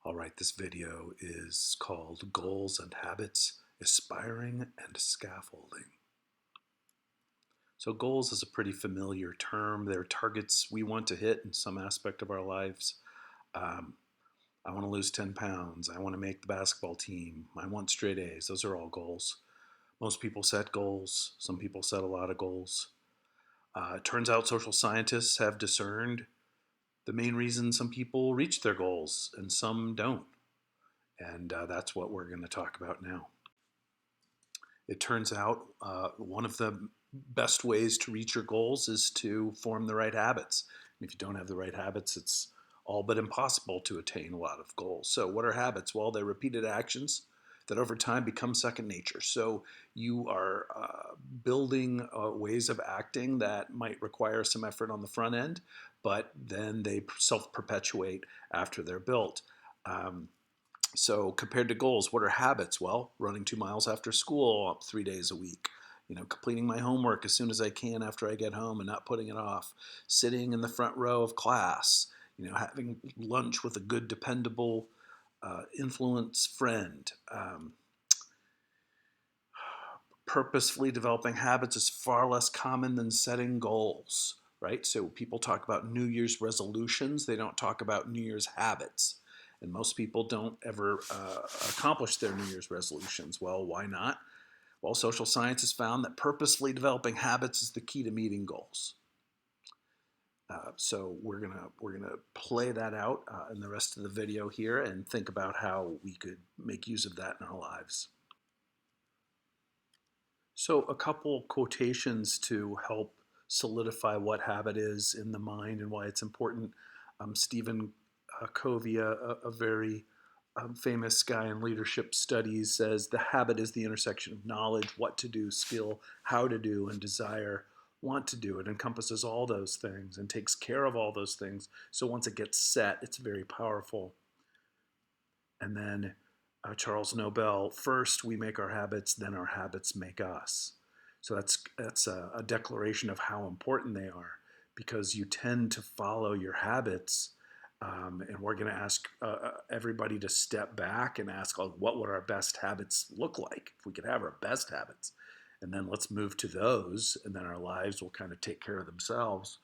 All right, this video is called Goals and Habits, Aspiring and Scaffolding. So goals is a pretty familiar term. They're targets we want to hit in some aspect of our lives. Um, I want to lose 10 pounds. I want to make the basketball team. I want straight A's. Those are all goals. Most people set goals. Some people set a lot of goals. It turns out social scientists have discerned the main reason some people reach their goals and some don't. And that's what we're going to talk about now. It turns out one of the best ways to reach your goals is to form the right habits. And if you don't have the right habits, it's all but impossible to attain a lot of goals. So, what are habits? Well, they're repeated actions that over time become second nature. So, you are building ways of acting that might require some effort on the front end, but then they self perpetuate after they're built. So compared to goals, what are habits? Well, running 2 miles after school 3 days a week. Completing my homework as soon as I can after I get home and not putting it off. Sitting in the front row of class. Having lunch with a good, dependable, influence friend. Purposefully developing habits is far less common than setting goals, right? So people talk about New Year's resolutions. They don't talk about New Year's habits. And most people don't ever accomplish their New Year's resolutions. Well, why not? Well, social science has found that purposefully developing habits is the key to meeting goals. So we're gonna play that out in the rest of the video here and think about how we could make use of that in our lives. So a couple quotations to help solidify what habit is in the mind and why it's important. Stephen Covey, a very famous guy in leadership studies, says the habit is the intersection of knowledge, what to do, skill, how to do, and desire, want to do. It encompasses all those things and takes care of all those things. So once it gets set, it's very powerful. And then Charles Nobel, first we make our habits, then our habits make us. So that's a declaration of how important they are, because you tend to follow your habits. And we're going to ask everybody to step back and ask, what would our best habits look like if we could have our best habits? And then let's move to those, and then our lives will kind of take care of themselves.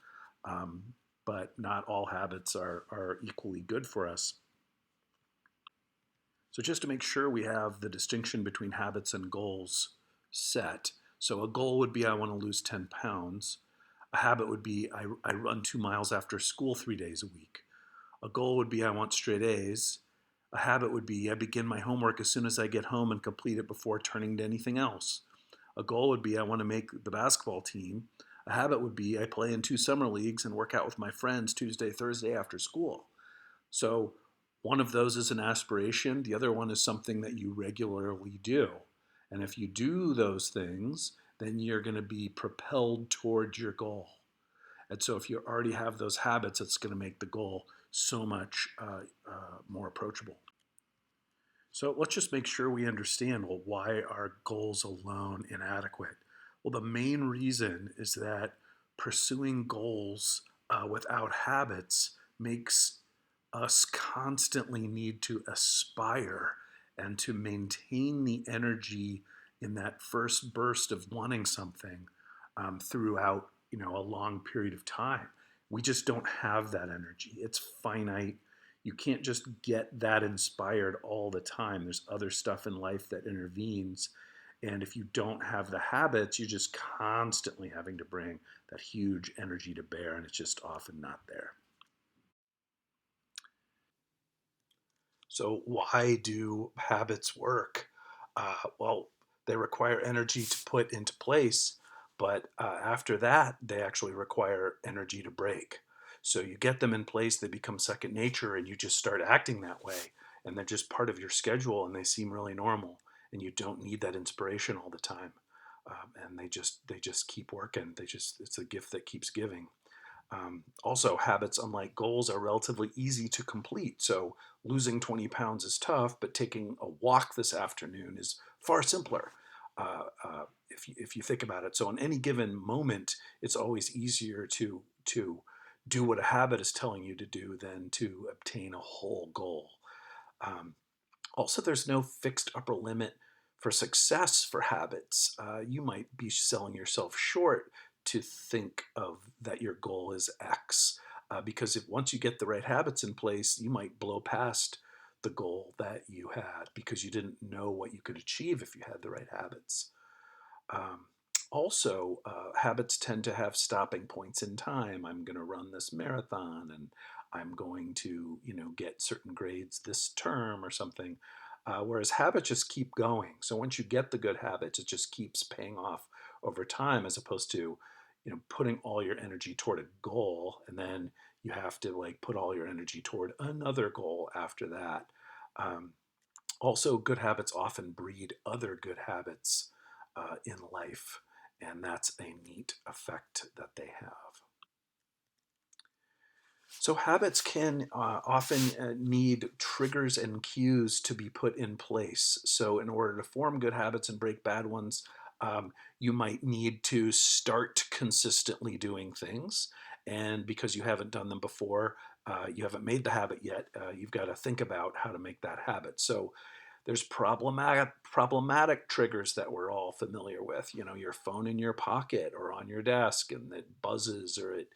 But not all habits are equally good for us. So just to make sure we have the distinction between habits and goals set. So a goal would be I want to lose 10 pounds. A habit would be I run 2 miles after school 3 days a week. A goal would be I want straight A's. A habit would be I begin my homework as soon as I get home and complete it before turning to anything else. A goal would be I want to make the basketball team. A habit would be I play in 2 summer leagues and work out with my friends Tuesday, Thursday after school. So one of those is an aspiration. The other one is something that you regularly do. And if you do those things, then you're going to be propelled towards your goal. And so if you already have those habits, it's going to make the goal so much more approachable. So let's just make sure we understand, well, why are goals alone inadequate? Well, the main reason is that pursuing goals without habits makes us constantly need to aspire and to maintain the energy in that first burst of wanting something throughout a long period of time. We just don't have that energy. It's finite. You can't just get that inspired all the time. There's other stuff in life that intervenes. And if you don't have the habits, you're just constantly having to bring that huge energy to bear, and it's just often not there. So why do habits work? Well, they require energy to put into place, but after that, they actually require energy to break. So you get them in place, they become second nature, and you just start acting that way. And they're just part of your schedule, and they seem really normal. And you don't need that inspiration all the time. And they just keep working. It's a gift that keeps giving. Also, habits, unlike goals, are relatively easy to complete. So losing 20 pounds is tough, but taking a walk this afternoon is far simpler if you think about it. So in any given moment, it's always easier to do what a habit is telling you to do than to obtain a whole goal. Um, Also, there's no fixed upper limit for success for habits. You might be selling yourself short to think of that your goal is X, because if once you get the right habits in place, you might blow past the goal that you had because you didn't know what you could achieve if you had the right habits. Um, Also, habits tend to have stopping points in time. I'm going to run this marathon, and I'm going to, get certain grades this term or something. Whereas habits just keep going. So once you get the good habits, it just keeps paying off over time, as opposed to, putting all your energy toward a goal, and then you have to like put all your energy toward another goal after that. Um, Also, good habits often breed other good habits in life, and that's a neat effect that they have. So, habits can often need triggers and cues to be put in place. So, in order to form good habits and break bad ones, you might need to start consistently doing things. And because you haven't done them before, you haven't made the habit yet, you've got to think about how to make that habit. So, there's problematic triggers that we're all familiar with. Your phone in your pocket or on your desk, and it buzzes or it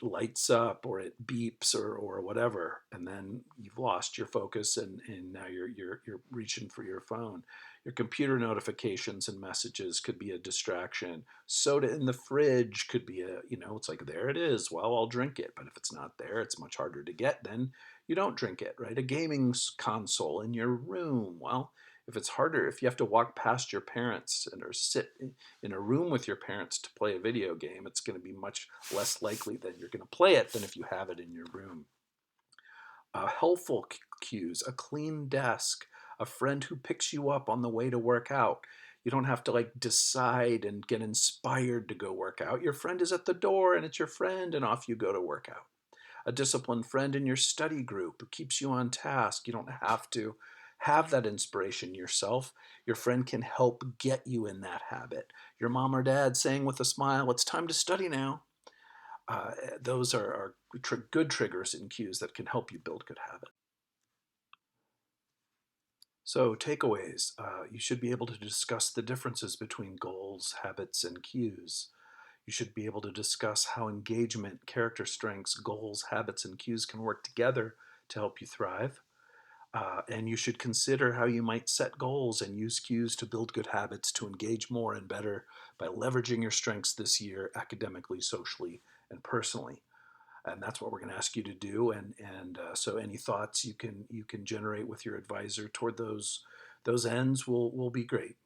lights up or it beeps or whatever, and then you've lost your focus, and now you're reaching for your phone. Your computer notifications and messages could be a distraction. Soda in the fridge could be it's like, there it is, well, I'll drink it. But if it's not there, it's much harder to get. Then you don't drink it, right? A gaming console in your room, well, if it's harder, if you have to walk past your parents and or sit in a room with your parents to play a video game, it's going to be much less likely that you're going to play it than if you have it in your room. Helpful cues, a clean desk, a friend who picks you up on the way to work out. You don't have to like decide and get inspired to go work out. Your friend is at the door and it's your friend, and off you go to work out. A disciplined friend in your study group who keeps you on task. You don't have to have that inspiration yourself. Your friend can help get you in that habit. Your mom or dad saying with a smile, "It's time to study now." Those are good triggers and cues that can help you build good habits. So, takeaways, you should be able to discuss the differences between goals, habits, and cues. You should be able to discuss how engagement, character strengths, goals, habits, and cues can work together to help you thrive. And you should consider how you might set goals and use cues to build good habits to engage more and better by leveraging your strengths this year, academically, socially, and personally. And that's what we're going to ask you to do. So, any thoughts you can generate with your advisor toward those ends will be great.